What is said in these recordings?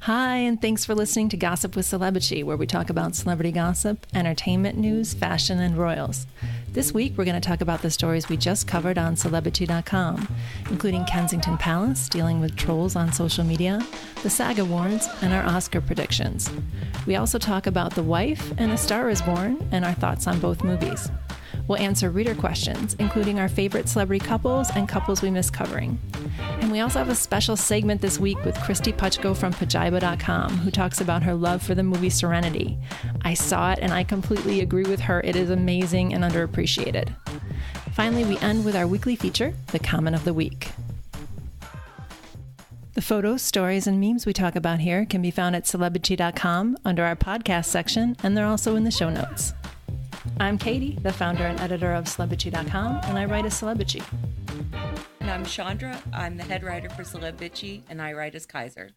Hi, and thanks for listening to Gossip with Celebitchy, where we talk about celebrity gossip, entertainment news, fashion, and royals. This week, we're going to talk about the stories we just covered on Celebitchy.com, including Kensington Palace, dealing with trolls on social media, the SAG Awards, and our Oscar predictions. We also talk about The Wife and A Star is Born, and our thoughts on both movies. We'll answer reader questions, including our favorite celebrity couples and couples we miss covering. And we also have a special segment this week with Kristy Puchko from Pajiba.com, who talks about her love for the movie Serenity. I saw it and I completely agree with her. It is amazing and underappreciated. Finally, we end with our weekly feature, The Comment of the Week. The photos, stories, and memes we talk about here can be found at Celebitchy.com under our podcast section, and they're also in the show notes. I'm Katie, the founder and editor of Celebitchy.com, and I write as Celebitchy. And I'm Chandra. I'm the head writer for Celebitchy, and I write as Kaiser.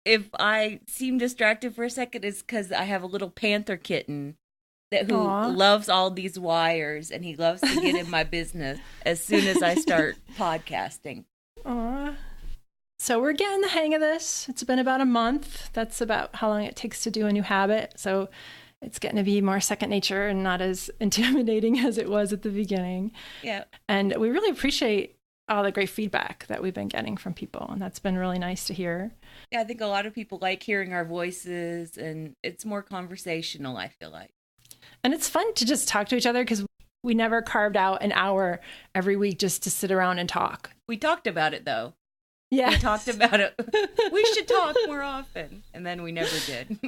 If I seem distracted for a second, it's because I have a little panther kitten who loves all these wires, and he loves to get in my business as soon as I start podcasting. Aww. So we're getting the hang of this. It's been about a month. That's about how long it takes to do a new habit. So it's getting to be more second nature and not as intimidating as it was at the beginning. Yeah. And we really appreciate all the great feedback that we've been getting from people. And that's been really nice to hear. Yeah, I think a lot of people like hearing our voices, and it's more conversational, I feel like. And it's fun to just talk to each other because we never carved out an hour every week just to sit around and talk. We talked about it, though. Yeah. We talked about it. We should talk more often. And then we never did.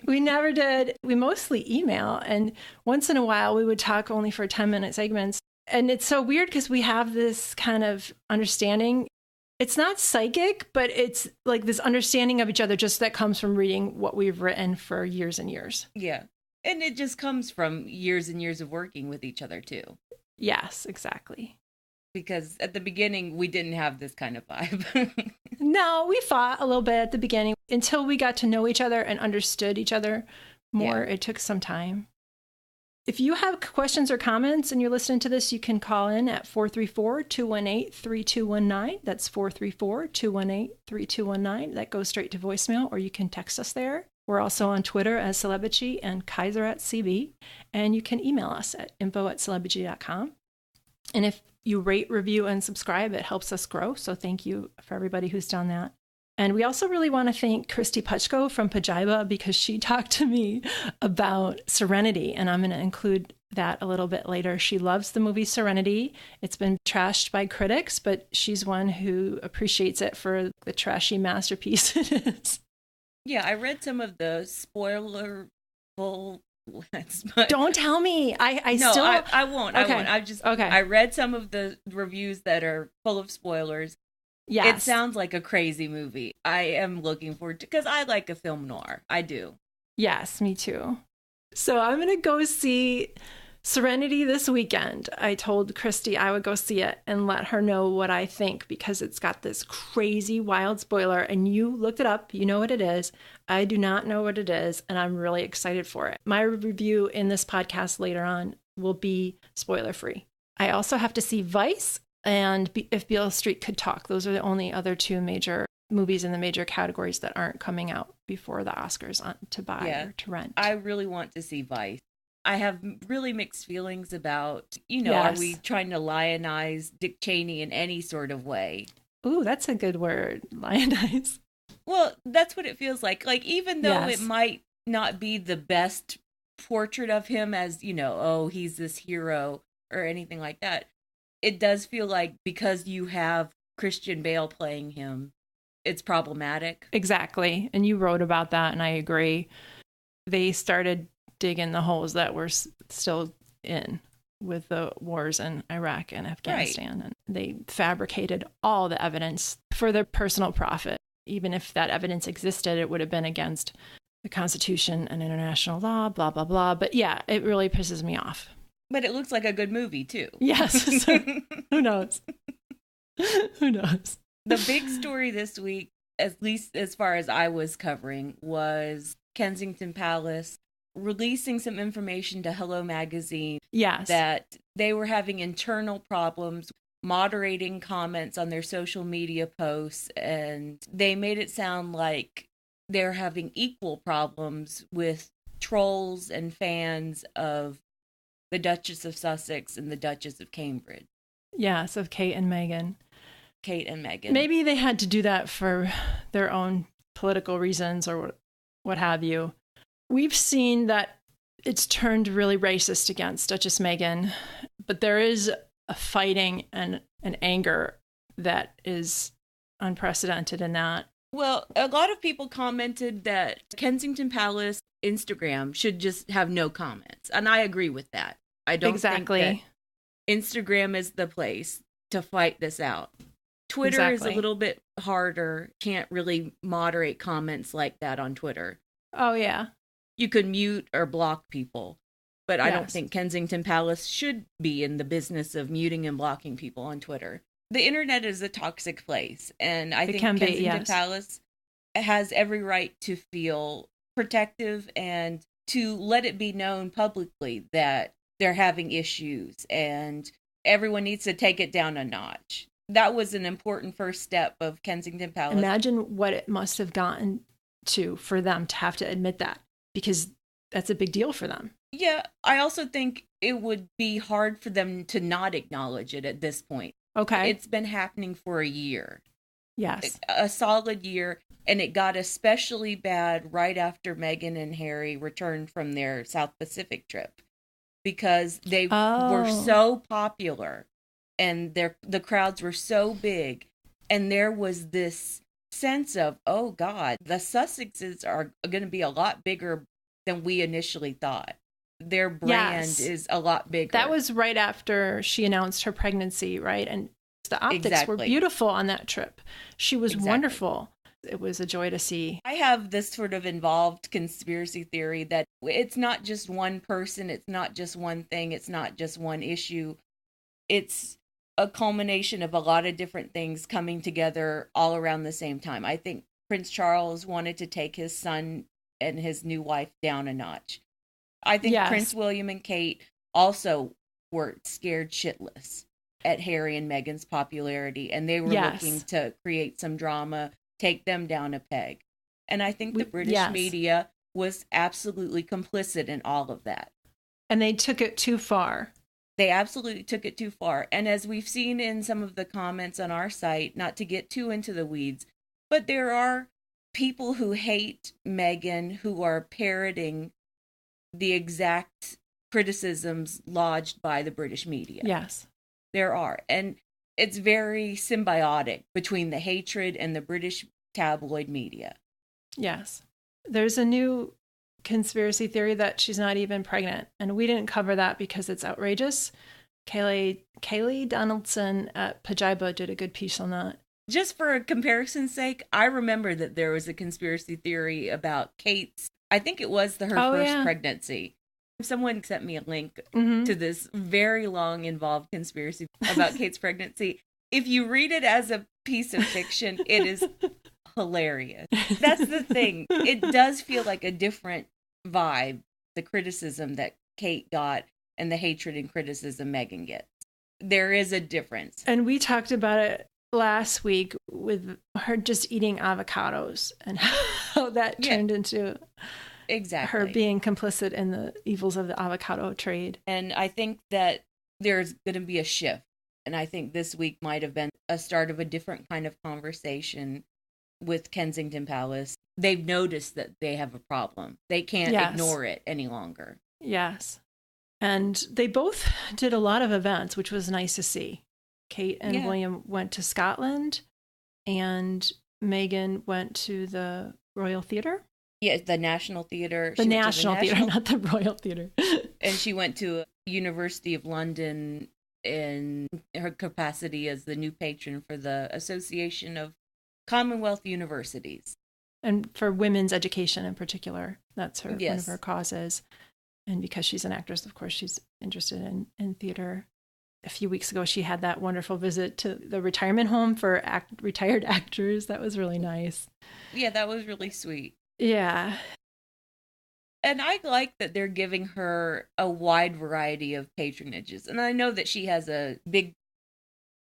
We never did. We mostly email. And once in a while, we would talk only for 10-minute segments. And it's so weird because we have this kind of understanding. It's not psychic, but it's like this understanding of each other just that comes from reading what we've written for years and years. Yeah. And it just comes from years and years of working with each other, too. Yes, exactly. Because at the beginning, we didn't have this kind of vibe. No, we fought a little bit at the beginning until we got to know each other and understood each other more. Yeah. It took some time. If you have questions or comments and you're listening to this, you can call in at 434-218-3219. That's 434-218-3219. That goes straight to voicemail, or you can text us there. We're also on Twitter as Celebitchy and Kaiser at CB. And you can email us at info@celebitchy.com. And if you rate, review, and subscribe, it helps us grow. So thank you for everybody who's done that. And we also really want to thank Kristy Puchko from Pajiba because she talked to me about Serenity. And I'm going to include that a little bit later. She loves the movie Serenity. It's been trashed by critics, but she's one who appreciates it for the trashy masterpiece it is. Yeah, I read some of the spoiler-ful... Don't tell me. I won't. Okay. I read some of the reviews that are full of spoilers. Yes. It sounds like a crazy movie. I am looking forward to, because I like a film noir. I do. Yes, me too. So I'm going to go see Serenity this weekend. I told Kristy I would go see it and let her know what I think because it's got this crazy wild spoiler, and you looked it up. You know what it is. I do not know what it is, and I'm really excited for it. My review in this podcast later on will be spoiler-free. I also have to see Vice and If Beale Street Could Talk. Those are the only other two major movies in the major categories that aren't coming out before the Oscars to buy or to rent. I really want to see Vice. I have really mixed feelings about, Yes. Are we trying to lionize Dick Cheney in any sort of way? Ooh, that's a good word, lionize. Well, that's what it feels like. Like, even though Yes. it might not be the best portrait of him as, he's this hero or anything like that, it does feel like because you have Christian Bale playing him, it's problematic. Exactly. And you wrote about that, and I agree. They started digging the holes that we're still in with the wars in Iraq and Afghanistan. Right. And they fabricated all the evidence for their personal profit. Even if that evidence existed, it would have been against the Constitution and international law, blah, blah, blah. But yeah, it really pisses me off. But it looks like a good movie, too. Yes. So, who knows? Who knows? The big story this week, at least as far as I was covering, was Kensington Palace releasing some information to Hello Magazine. Yes. That they were having internal problems moderating comments on their social media posts, and they made it sound like they're having equal problems with trolls and fans of the Duchess of Sussex and the Duchess of Cambridge. Yes, of Kate and Meghan. Kate and Meghan. Maybe they had to do that for their own political reasons or what have you. We've seen that it's turned really racist against Duchess Meghan, but there is a fighting and an anger that is unprecedented in that. Well, a lot of people commented that Kensington Palace Instagram should just have no comments. And I agree with that. I don't think that Instagram is the place to fight this out. Twitter is a little bit harder. Can't really moderate comments like that on Twitter. Oh, yeah. You could mute or block people. But I don't think Kensington Palace should be in the business of muting and blocking people on Twitter. The internet is a toxic place, and I think Kensington Palace has every right to feel protective and to let it be known publicly that they're having issues, and everyone needs to take it down a notch. That was an important first step of Kensington Palace. Imagine what it must have gotten to for them to have to admit that, because that's a big deal for them. Yeah, I also think it would be hard for them to not acknowledge it at this point. Okay. It's been happening for a year. Yes. A solid year. And it got especially bad right after Meghan and Harry returned from their South Pacific trip, because they were so popular and the crowds were so big. And there was this sense of, oh God, the Sussexes are going to be a lot bigger than we initially thought. Their brand is a lot bigger. That was right after she announced her pregnancy, right? And the optics were beautiful on that trip. She was wonderful. It was a joy to see. I have this sort of involved conspiracy theory that it's not just one person, it's not just one thing, it's not just one issue. It's a culmination of a lot of different things coming together all around the same time. I think Prince Charles wanted to take his son and his new wife down a notch. I think Prince William and Kate also were scared shitless at Harry and Meghan's popularity, and they were looking to create some drama, take them down a peg. And I think the British media was absolutely complicit in all of that. And they took it too far. They absolutely took it too far. And as we've seen in some of the comments on our site, not to get too into the weeds, but there are people who hate Meghan who are parroting the exact criticisms lodged by the British media. Yes. There are. And it's very symbiotic between the hatred and the British tabloid media. Yes. There's a new conspiracy theory that she's not even pregnant. And we didn't cover that because it's outrageous. Kaylee Donaldson at Pajiba did a good piece on that. Just for a comparison's sake, I remember that there was a conspiracy theory about Kate's, I think it was her first pregnancy. Someone sent me a link to this very long involved conspiracy about Kate's pregnancy. If you read it as a piece of fiction, it is hilarious. That's the thing. It does feel like a different vibe, the criticism that Kate got and the hatred and criticism Meghan gets. There is a difference. And we talked about it last week with her just eating avocados and how that turned into her being complicit in the evils of the avocado trade. And I think that there's going to be a shift. And I think this week might have been a start of a different kind of conversation with Kensington Palace. They've noticed that they have a problem. They can't ignore it any longer. Yes. And they both did a lot of events, which was nice to see. Kate and William went to Scotland, and Meghan went to the Royal Theatre. Yeah, the National Theatre. The National Theatre, not the Royal Theatre. And she went to University of London in her capacity as the new patron for the Association of Commonwealth Universities. And for women's education in particular. That's one of her causes. And because she's an actress, of course, she's interested in theater. A few weeks ago, she had that wonderful visit to the retirement home for retired actors. That was really nice. Yeah, that was really sweet. Yeah. And I like that they're giving her a wide variety of patronages. And I know that she has a big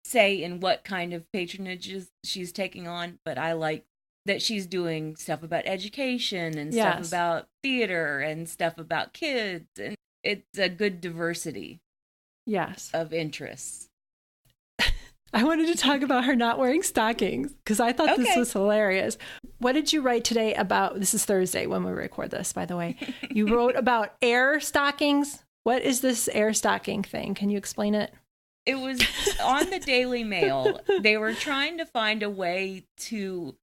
say in what kind of patronages she's taking on, but I like that she's doing stuff about education and stuff about theater and stuff about kids, and it's a good diversity of interests. I wanted to talk about her not wearing stockings because I thought this was hilarious. What did you write today about, this is Thursday when we record this, by the way. You wrote about air stockings. What is this air stocking thing? Can you explain it? It was on the Daily Mail. They were trying to find a way to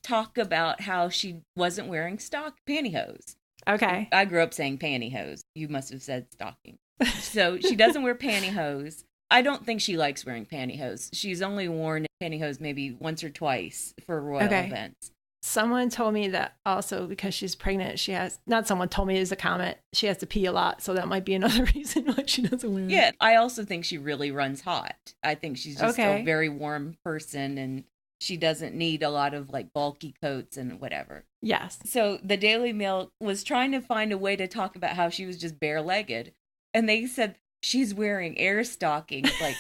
talk about how she wasn't wearing pantyhose. Okay. I grew up saying pantyhose. You must have said stocking. So she doesn't wear pantyhose. I don't think she likes wearing pantyhose. She's only worn pantyhose maybe once or twice for royal events. Someone told me that also because she's pregnant, she has, not someone told me as a comment, she has to pee a lot. So that might be another reason why she doesn't wear it. Yeah, I also think she really runs hot. I think she's just a very warm person and she doesn't need a lot of like bulky coats and whatever. Yes. So the Daily Mail was trying to find a way to talk about how she was just bare-legged. And they said she's wearing air stockings. Like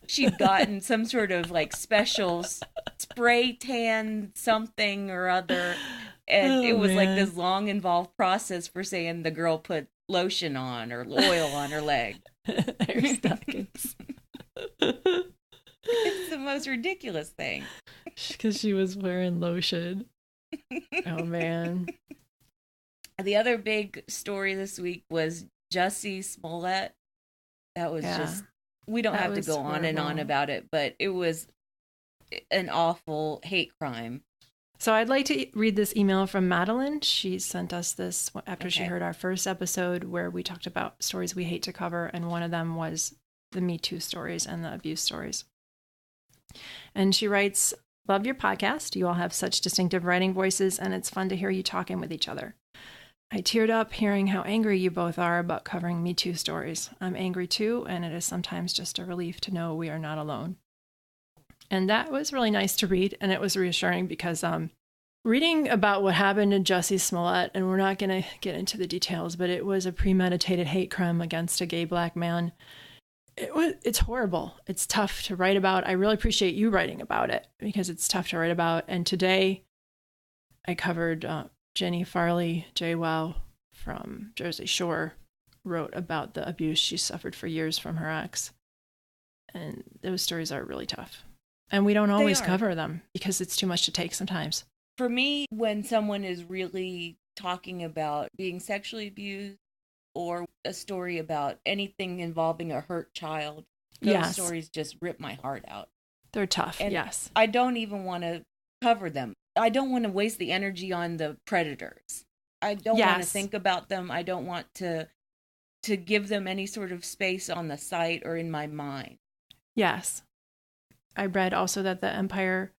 she'd gotten some sort of like special spray tan something or other. And it was like this long involved process for saying the girl put lotion on or oil on her leg. Air stockings. It's the most ridiculous thing. Because she was wearing lotion. Oh, man. The other big story this week was Jussie Smollet. That was just, we don't have to go on and on about it, but it was an awful hate crime. So I'd like to read this email from Madeline. She sent us this after she heard our first episode where we talked about stories we hate to cover, and one of them was the Me Too stories and the abuse stories. And she writes, "Love your podcast. You all have such distinctive writing voices, and it's fun to hear you talking with each other. I teared up hearing how angry you both are about covering Me Too stories. I'm angry too, and it is sometimes just a relief to know we are not alone." And that was really nice to read, and it was reassuring because reading about what happened to Jussie Smollett, and we're not going to get into the details, but it was a premeditated hate crime against a gay black man. It's horrible. It's tough to write about. I really appreciate you writing about it because it's tough to write about. And today I covered Jenny Farley JWoww from Jersey Shore wrote about the abuse she suffered for years from her ex. And those stories are really tough. And we don't always cover them because it's too much to take sometimes. For me, when someone is really talking about being sexually abused or a story about anything involving a hurt child, those stories just rip my heart out. They're tough, and I don't even want to cover them. I don't want to waste the energy on the predators. I don't want to think about them. I don't want to give them any sort of space on the site or in my mind. Yes. I read also that the Empire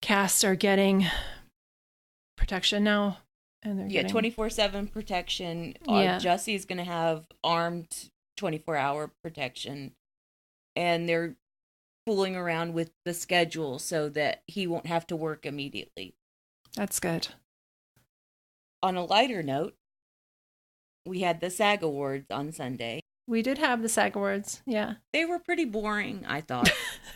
cast are getting protection now. And they're getting 24/7 protection. Jussie is going to have armed 24-hour protection. And they're fooling around with the schedule so that he won't have to work immediately. That's good. On a lighter note, we had the SAG Awards on Sunday. We did have the SAG Awards, yeah. They were pretty boring, I thought.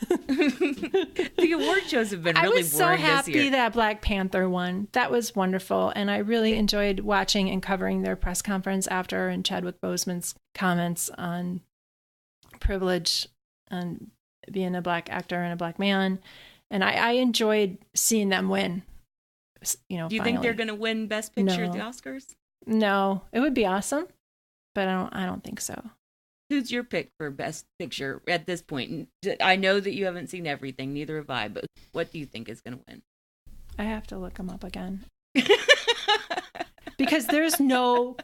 The award shows have been really boring this year. I was so happy that Black Panther won. That was wonderful. And I really enjoyed watching and covering their press conference after and Chadwick Boseman's comments on privilege and being a black actor and a black man. And I enjoyed seeing them win. You know, do you think they're going to win Best Picture at the Oscars? No, it would be awesome, but I don't think so. Who's your pick for Best Picture at this point? I know that you haven't seen everything, neither have I, but what do you think is going to win? I have to look them up again. Because there's no,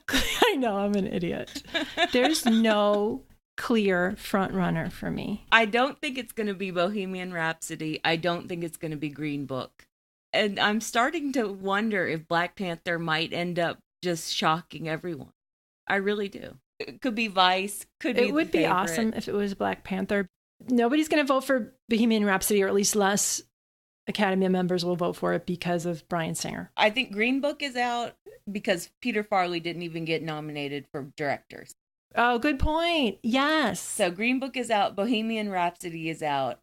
I know I'm an idiot. There's no clear front runner for me. I don't think it's going to be Bohemian Rhapsody. I don't think it's going to be Green Book. And I'm starting to wonder if Black Panther might end up just shocking everyone. I really do. It could be Vice. It would be awesome if it was Black Panther. Nobody's going to vote for Bohemian Rhapsody, or at least less Academy members will vote for it because of Bryan Singer. I think Green Book is out because Peter Farrelly didn't even get nominated for directors. Oh, good point. Yes. So Green Book is out. Bohemian Rhapsody is out.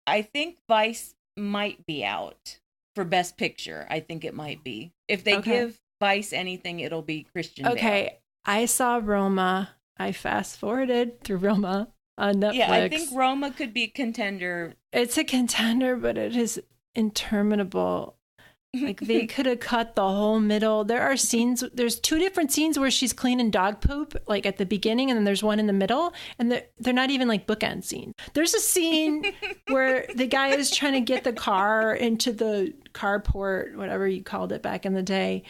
I think Vice might be out for Best Picture. I think it might be. If they give Vice anything, it'll be Christian Bale. Okay. I saw Roma. I fast forwarded through Roma on Netflix. Yeah, I think Roma could be a contender. It's a contender, but it is interminable. Like, they could have cut the whole middle. There are scenes, there's 2 different scenes where she's cleaning dog poop, like at the beginning, and then there's one in the middle, and they're not even like bookend scenes. There's a scene where the guy is trying to get the car into the carport, whatever you called it back in the day,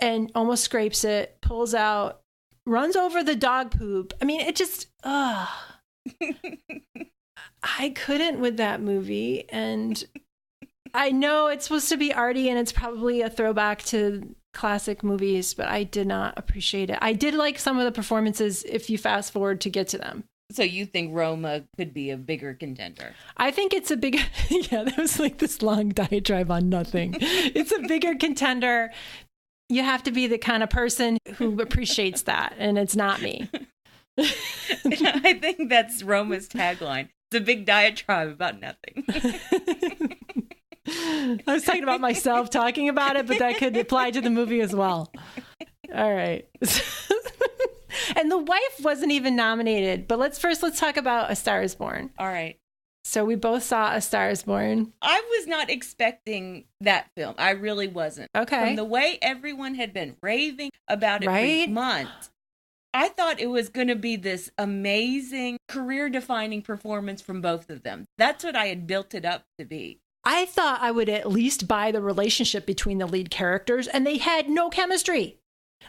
and almost scrapes it, pulls out, runs over the dog poop. I mean, it just, I couldn't with that movie, and I know it's supposed to be arty and it's probably a throwback to classic movies, but I did not appreciate it. I did like some of the performances if you fast forward to get to them. So you think Roma could be a bigger contender? I think it's a big, yeah, that was like this long diatribe on nothing. It's a bigger contender. You have to be the kind of person who appreciates that, and it's not me. I think that's Roma's tagline. It's a big diatribe about nothing. I was talking about myself talking about it, but that could apply to the movie as well. All right. And The Wife wasn't even nominated, but let's talk about A Star is Born. All right. So we both saw A Star is Born. I was not expecting that film. I really wasn't. Okay. From the way everyone had been raving about it for months, I thought it was going to be this amazing, career-defining performance from both of them. That's what I had built it up to be. I thought I would at least buy the relationship between the lead characters, and they had no chemistry.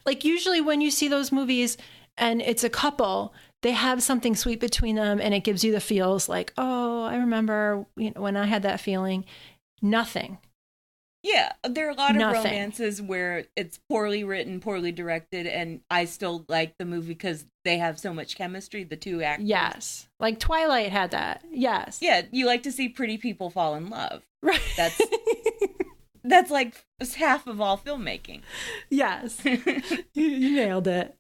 Like, usually when you see those movies and it's a couple, they have something sweet between them, and it gives you the feels like, oh, I remember when I had that feeling. Nothing. Yeah, there are a lot of romances where it's poorly written, poorly directed, and I still like the movie because they have so much chemistry, the 2 actors. Yes. Like Twilight had that. Yes. Yeah, you like to see pretty people fall in love. Right. That's like half of all filmmaking. Yes. You nailed it.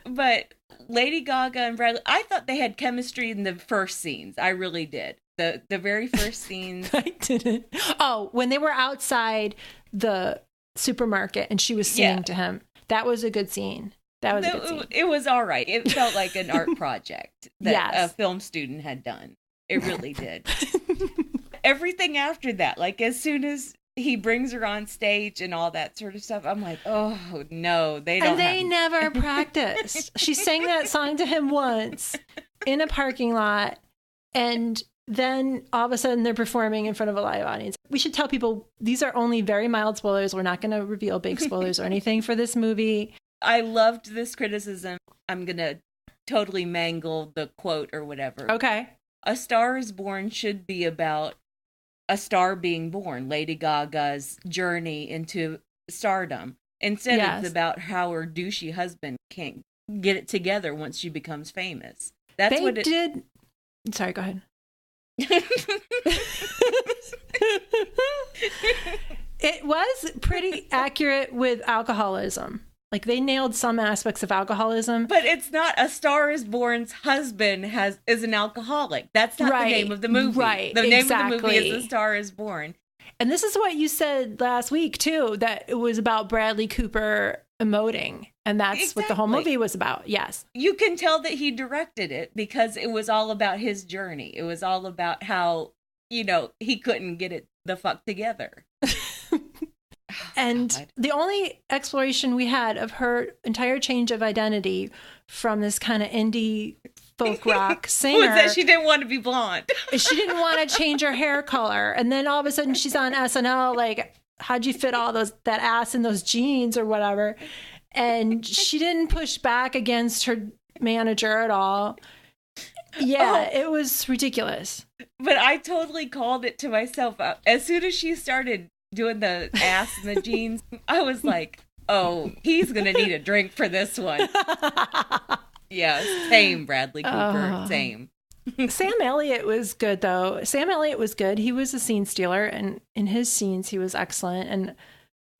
But Lady Gaga and Bradley, I thought they had chemistry in the first scenes. I really did. The very first scenes. I didn't. Oh, when they were outside the supermarket and she was singing to him. That was a good scene. That was a good scene. It was all right. It felt like an art project that a film student had done. It really did. Everything after that, like as soon as he brings her on stage and all that sort of stuff, I'm like, oh no, they don't. And they never practiced. She sang that song to him once in a parking lot, and then all of a sudden they're performing in front of a live audience. We should tell people these are only very mild spoilers. We're not going to reveal big spoilers or anything for this movie. I loved this criticism. I'm going to totally mangle the quote or whatever. Okay. A Star is Born should be about a star being born, Lady Gaga's journey into stardom. Instead, it's about how her douchey husband can't get it together once she becomes famous. That's what it did. Sorry, go ahead. It was pretty accurate with alcoholism. Like, they nailed some aspects of alcoholism. But it's not A Star is Born's husband is an alcoholic. That's not the name of the movie. Right, the name of the movie is A Star is Born. And this is what you said last week, too, that it was about Bradley Cooper emoting. And that's what the whole movie was about. Yes. You can tell that he directed it because it was all about his journey. It was all about how, he couldn't get it the fuck together. And the only exploration we had of her entire change of identity from this kind of indie folk rock singer was that she didn't want to be blonde. She didn't want to change her hair color. And then all of a sudden she's on SNL, like, how'd you fit all that ass in those jeans or whatever? And she didn't push back against her manager at all. Yeah, it was ridiculous. But I totally called it to myself. As soon as she started doing the ass and the jeans, I was like, oh, he's going to need a drink for this one. Yeah, same, Bradley Cooper, same. Sam Elliott was good, though. Sam Elliott was good. He was a scene stealer, and in his scenes, he was excellent. And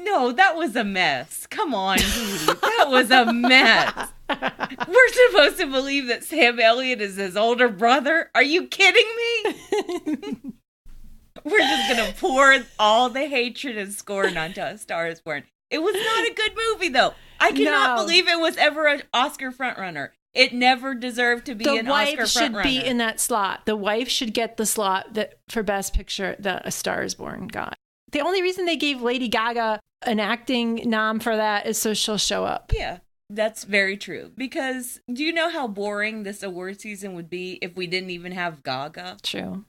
No, that was a mess. Come on, Judy. That was a mess. We're supposed to believe that Sam Elliott is his older brother? Are you kidding me? We're just going to pour all the hatred and scorn onto A Star is Born. It was not a good movie, though. I cannot believe it was ever an Oscar frontrunner. It never deserved to be an Oscar frontrunner. The wife should be in that slot. The wife should get the slot that for Best Picture that A Star is Born got. The only reason they gave Lady Gaga an acting nom for that is so she'll show up. Yeah, that's very true. Because do you know how boring this award season would be if we didn't even have Gaga? True.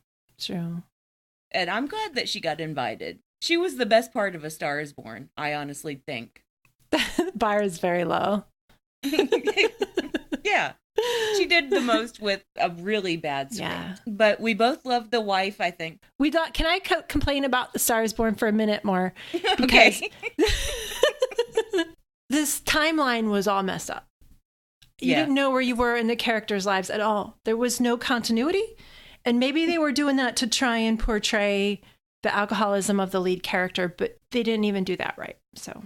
And I'm glad that she got invited. She was the best part of A Star is Born, I honestly think. The bar is very low. Yeah. She did the most with a really bad script. Yeah. But we both loved the wife, I think. We thought, can I complain about The Star is Born for a minute more? Because this timeline was all messed up. You didn't know where you were in the characters' lives at all. There was no continuity. And maybe they were doing that to try and portray the alcoholism of the lead character, but they didn't even do that right. So,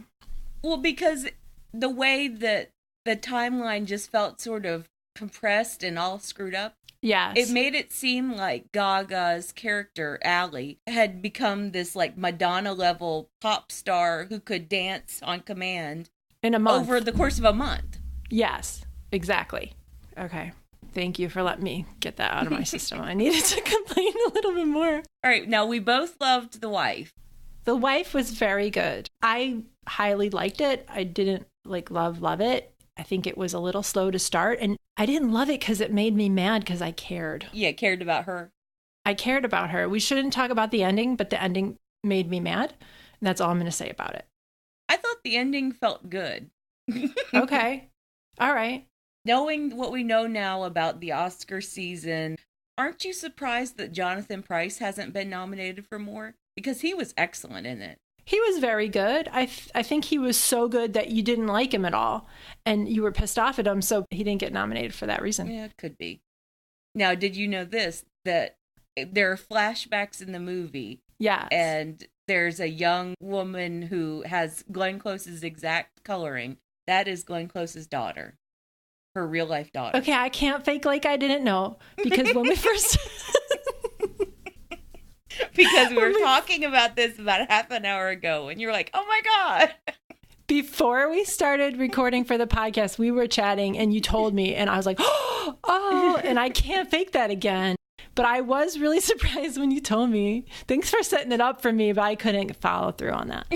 well, because the way that the timeline just felt sort of compressed and all screwed up. Yes. It made it seem like Gaga's character, Allie, had become this like Madonna level pop star who could dance on command in a month. Over the course of a month. Yes, exactly. Okay. Thank you for letting me get that out of my system. I needed to complain a little bit more. All right. Now, we both loved The Wife. The Wife was very good. I highly liked it. I didn't love it. I think it was a little slow to start. And I didn't love it because it made me mad because I cared. Yeah, cared about her. I cared about her. We shouldn't talk about the ending, but the ending made me mad. And that's all I'm going to say about it. I thought the ending felt good. Okay. All right. Knowing what we know now about the Oscar season, aren't you surprised that Jonathan Pryce hasn't been nominated for more? Because he was excellent in it. He was very good. I think he was so good that you didn't like him at all. And you were pissed off at him, so he didn't get nominated for that reason. Yeah, it could be. Now, did you know this? That there are flashbacks in the movie. Yes. And there's a young woman who has Glenn Close's exact coloring. That is Glenn Close's daughter. Her real life daughter. Okay, I can't fake like I didn't know. Because when we first... Because we were talking about this about half an hour ago, and you were like, oh my God. Before we started recording for the podcast, we were chatting, and you told me, and I was like, oh, and I can't fake that again. But I was really surprised when you told me. Thanks for setting it up for me, but I couldn't follow through on that.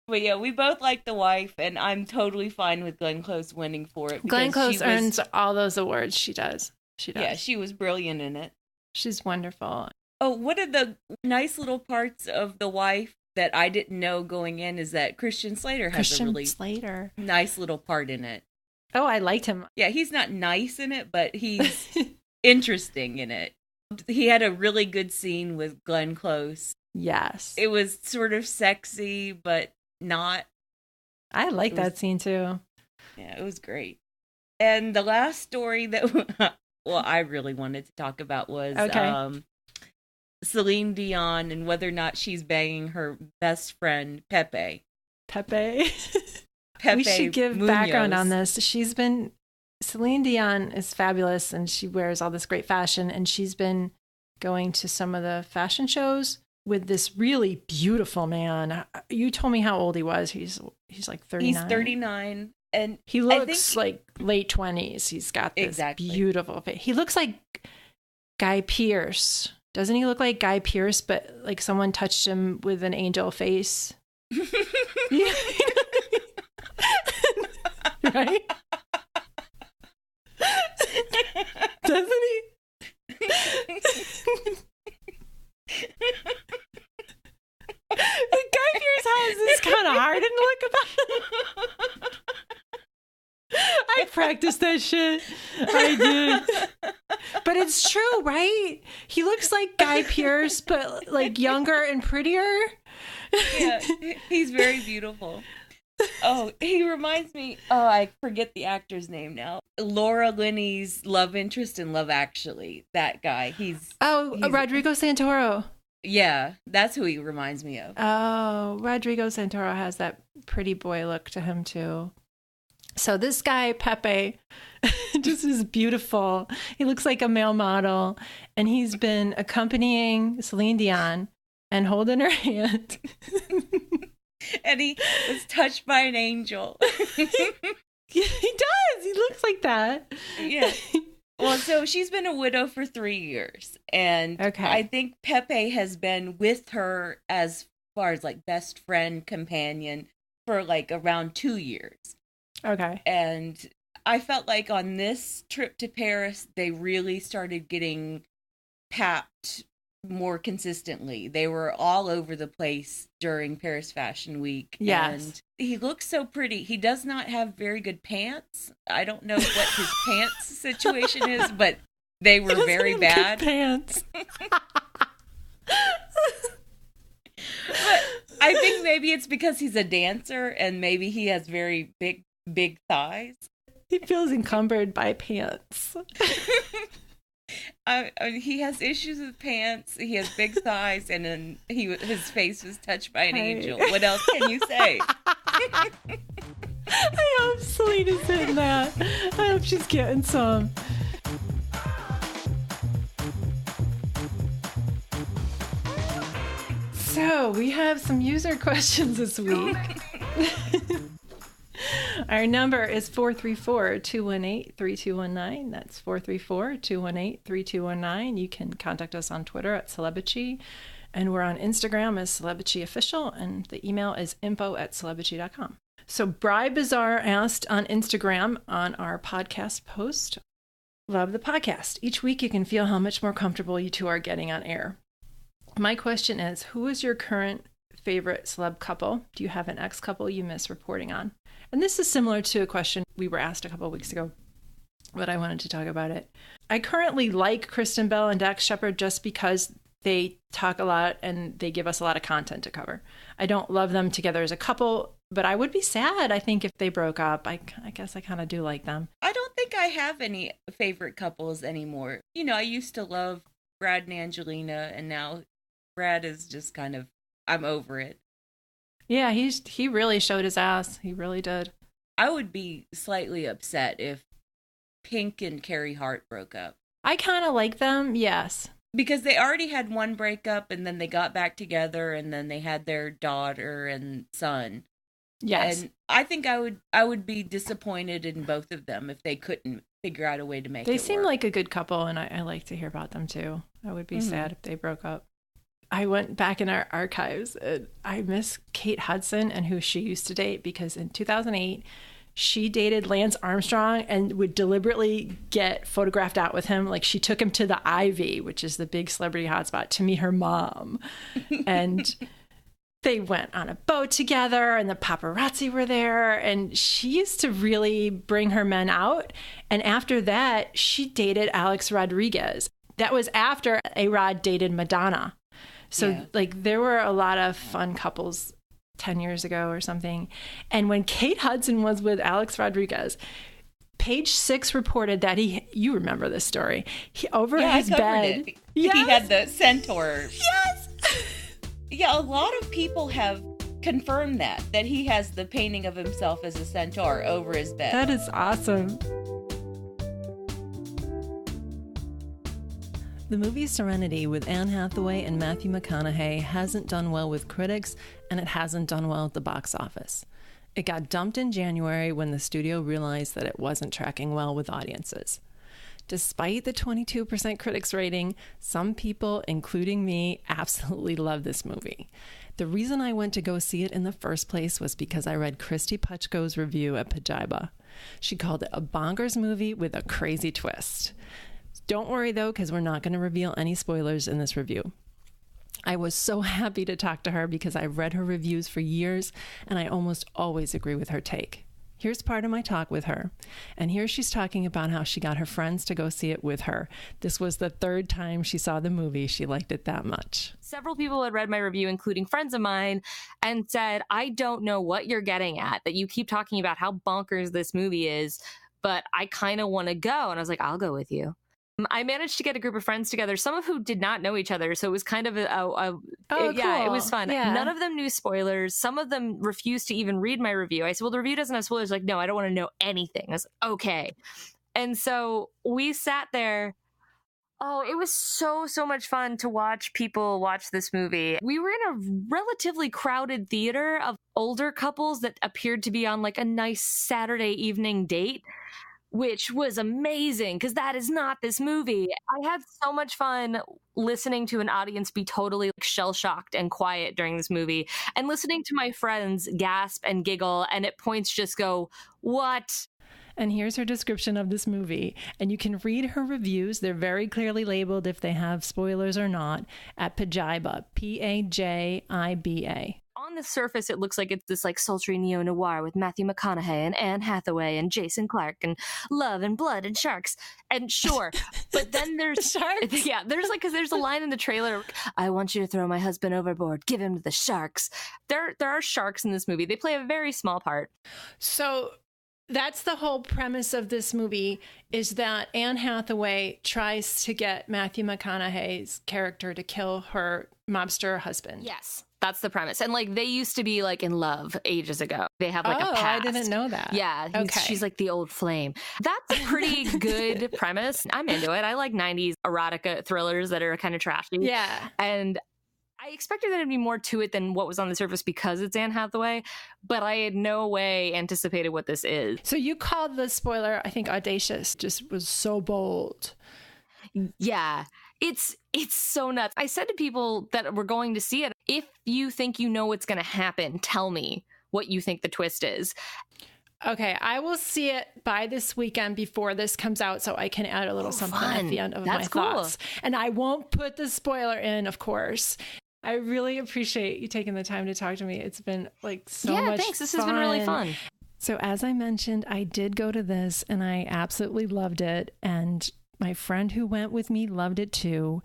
But yeah, we both like The Wife, and I'm totally fine with Glenn Close winning for it. Glenn Close earns all those awards. She does. Yeah, she was brilliant in it. She's wonderful. Oh, one of the nice little parts of The Wife that I didn't know going in is that Christian Slater has a really nice little part in it. Oh, I liked him. Yeah, he's not nice in it, but he's interesting in it. He had a really good scene with Glenn Close. Yes. It was sort of sexy, but not. I like that scene too. Yeah, it was great. And the last story that I really wanted to talk about was Celine Dion and whether or not she's banging her best friend Pepe. We should give Munoz. Background on this. Celine Dion is fabulous, and she wears all this great fashion, and she's been going to some of the fashion shows with this really beautiful man. You told me how old he was. He's like 39. He's 39. And he looks like late 20s. He's got this beautiful face. He looks like Guy Pearce. Doesn't he look like Guy Pearce, but like someone touched him with an angel face? Right? Doesn't he? Guy Pearce has this kind of hardened look about him. I practiced that shit. I did. But it's true, right? He looks like Guy Pearce, but like younger and prettier. Yeah, he's very beautiful. Oh, he reminds me, I forget the actor's name now. Laura Linney's love interest in Love Actually. That guy. He's Rodrigo Santoro. Yeah, that's who he reminds me of. Oh, Rodrigo Santoro has that pretty boy look to him too. So this guy, Pepe, just is beautiful. He looks like a male model, and he's been accompanying Celine Dion and holding her hand. And he was touched by an angel. He does. He looks like that. Yeah. Well, so she's been a widow for 3 years. And I think Pepe has been with her as far as like best friend, companion for like around 2 years. Okay. And I felt like on this trip to Paris, they really started getting papped more consistently. They were all over the place during Paris Fashion Week. Yes. And he looks so pretty. He does not have very good pants. I don't know what his pants situation is, but they were very bad. Pants. But I think maybe it's because he's a dancer and maybe he has very big thighs. He feels encumbered by pants. He has issues with pants. He has big thighs, and then his face was touched by an angel. What else can you say? I hope Selena's in that. I hope she's getting some. So we have some user questions this week. Our number is 434-218-3219. That's 434-218-3219. You can contact us on Twitter at Celebitchy, and we're on Instagram as Celebitchy Official, and the email is info@celebitchy.com. So Bri Bizarre asked on Instagram on our podcast post, love the podcast. Each week you can feel how much more comfortable you two are getting on air. My question is, who is your current favorite celeb couple? Do you have an ex-couple you miss reporting on? And this is similar to a question we were asked a couple of weeks ago, but I wanted to talk about it. I currently like Kristen Bell and Dax Shepard just because they talk a lot and they give us a lot of content to cover. I don't love them together as a couple, but I would be sad, I think, if they broke up. I guess I kind of do like them. I don't think I have any favorite couples anymore. You know, I used to love Brad and Angelina, and now Brad is just kind of, I'm over it. Yeah, he really showed his ass. He really did. I would be slightly upset if Pink and Carrie Hart broke up. I kind of like them, yes. Because they already had one breakup, and then they got back together, and then they had their daughter and son. Yes. And I think I would be disappointed in both of them if they couldn't figure out a way to make it work. They seem like a good couple, and I like to hear about them too. I would be sad if they broke up. I went back in our archives, and I miss Kate Hudson and who she used to date, because in 2008, she dated Lance Armstrong and would deliberately get photographed out with him. Like, she took him to the Ivy, which is the big celebrity hotspot, to meet her mom. And they went on a boat together, and the paparazzi were there. And she used to really bring her men out. And after that, she dated Alex Rodriguez. That was after A-Rod dated Madonna. So, yeah. Like, there were a lot of fun couples 10 years ago or something. And when Kate Hudson was with Alex Rodriguez, Page 6 reported that you remember this story, over his bed. Yes. He had the centaur. Yes. Yeah, a lot of people have confirmed that he has the painting of himself as a centaur over his bed. That is awesome. The movie Serenity with Anne Hathaway and Matthew McConaughey hasn't done well with critics, and it hasn't done well at the box office. It got dumped in January when the studio realized that it wasn't tracking well with audiences. Despite the 22% critics rating, some people, including me, absolutely love this movie. The reason I went to go see it in the first place was because I read Kristy Puchko's review at Pajiba. She called it a bonkers movie with a crazy twist. Don't worry, though, because we're not going to reveal any spoilers in this review. I was so happy to talk to her because I've read her reviews for years, and I almost always agree with her take. Here's part of my talk with her. And here she's talking about how she got her friends to go see it with her. This was the third time she saw the movie. She liked it that much. Several people had read my review, including friends of mine, and said, I don't know what you're getting at, that you keep talking about how bonkers this movie is, but I kind of want to go. And I was like, I'll go with you. I managed to get a group of friends together, some of who did not know each other. So it was kind of cool. It was fun. Yeah. None of them knew spoilers. Some of them refused to even read my review. I said, well, the review doesn't have spoilers. Like, no, I don't want to know anything. I was like, okay. And so we sat there. Oh, it was so much fun to watch people watch this movie. We were in a relatively crowded theater of older couples that appeared to be on like a nice Saturday evening date, which was amazing because that is not this movie. I had so much fun listening to an audience be totally shell-shocked and quiet during this movie, and listening to my friends gasp and giggle and at points just go, what? And here's her description of this movie. And you can read her reviews. They're very clearly labeled if they have spoilers or not at Pajiba, Pajiba. On the surface, it looks like it's this like sultry neo-noir with Matthew McConaughey and Anne Hathaway and Jason Clarke and love and blood and sharks. And sure, but then there's sharks. Yeah, there's a line in the trailer, I want you to throw my husband overboard, give him to the sharks. There are sharks in this movie. They play a very small part. So that's the whole premise of this movie, is that Anne Hathaway tries to get Matthew McConaughey's character to kill her mobster husband. Yes, that's the premise. And like they used to be like in love ages ago. They have like a past. I didn't know that. Yeah, okay. She's like the old flame. That's a pretty good premise. I'm into it. I like 90s erotica thrillers that are kind of trashy. Yeah. And I expected there to be more to it than what was on the surface because it's Anne Hathaway, but I had no way anticipated what this is. So you called the spoiler, I think, audacious. Just was so bold. Yeah, it's so nuts. I said to people that were going to see it, if you think you know what's going to happen, tell me what you think the twist is. Okay, I will see it by this weekend before this comes out so I can add a little something at the end of my thoughts. And I won't put the spoiler in, of course. I really appreciate you taking the time to talk to me. It's been like so much fun. Yeah, thanks. This has been really fun. So as I mentioned, I did go to this and I absolutely loved it. And my friend who went with me loved it too.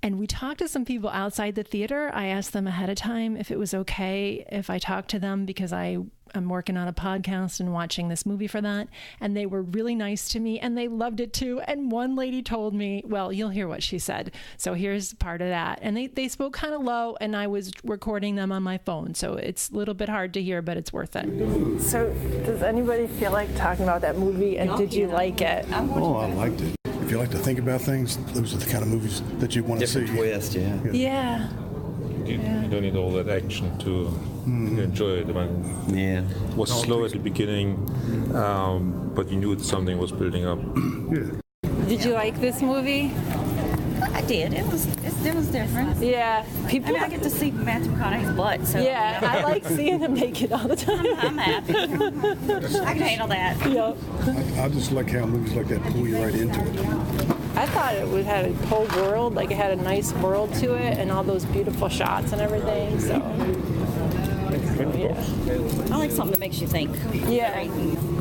And we talked to some people outside the theater. I asked them ahead of time if it was okay if I talked to them because I'm working on a podcast and watching this movie for that. And they were really nice to me and they loved it too. And one lady told me, well, you'll hear what she said. So here's part of that. And they spoke kind of low and I was recording them on my phone. So it's a little bit hard to hear, but it's worth it. So does anybody feel like talking about that movie and did you like it? Oh, I liked it. If you like to think about things, those are the kind of movies that you want to see. Different twist, yeah. Yeah. You don't need all that action to enjoy it. I mean, it was slow at the beginning, but you knew something was building up. Did you like this movie? I did. It was different. Yeah. People. I get to see Matthew McConaughey's butt. So yeah, I like seeing him naked all the time. I'm happy. I can handle that. Yep. I just like how movies like that pull you right into it. I thought it had a whole world, like it had a nice world to it, and all those beautiful shots and everything. So. Yeah. I like something that makes you think. Yeah.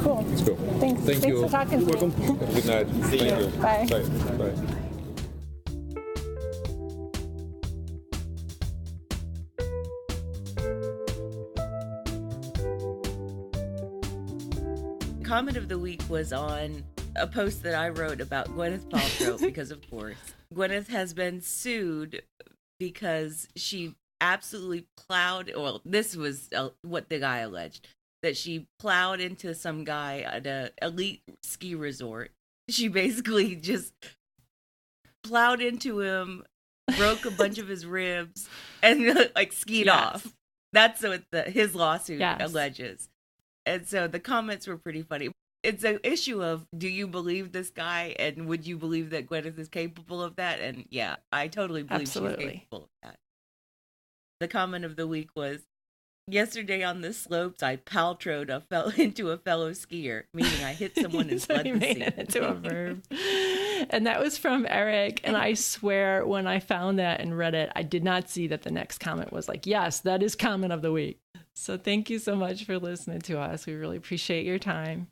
Cool. Let's go. Thanks for talking to me. Welcome. Good night. See Thank you. you. Bye. Bye. Comment of the week was on a post that I wrote about Gwyneth Paltrow because, of course, Gwyneth has been sued because she absolutely plowed. Well, this was what the guy alleged, that she plowed into some guy at an elite ski resort. She basically just plowed into him, broke a bunch of his ribs, and like skied off. That's what his lawsuit alleges. And so the comments were pretty funny. It's an issue of, do you believe this guy? And would you believe that Gwyneth is capable of that? And yeah, I totally believe she's capable of that. The comment of the week was, yesterday on the slopes, I fell into a fellow skier, meaning I hit someone and fled the scene. Into a verb. And that was from Eric. And I swear when I found that and read it, I did not see that the next comment was like, yes, that is comment of the week. So thank you so much for listening to us. We really appreciate your time.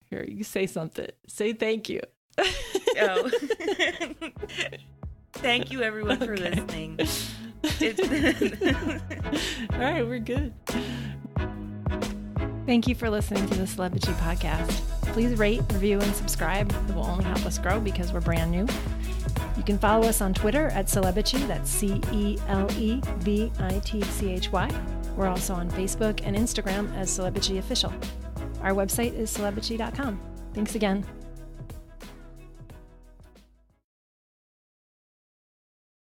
Here, you say something. Say thank you. Oh. Thank you, everyone, for listening. All right, we're good. Thank you for listening to the Celebitchy podcast. Please rate, review, and subscribe. It will only help us grow because we're brand new. You can follow us on Twitter at Celebitchy, that's CELEBITCHY. We're also on Facebook and Instagram as Celebitchy Official. Our website is celebitchy.com. Thanks again.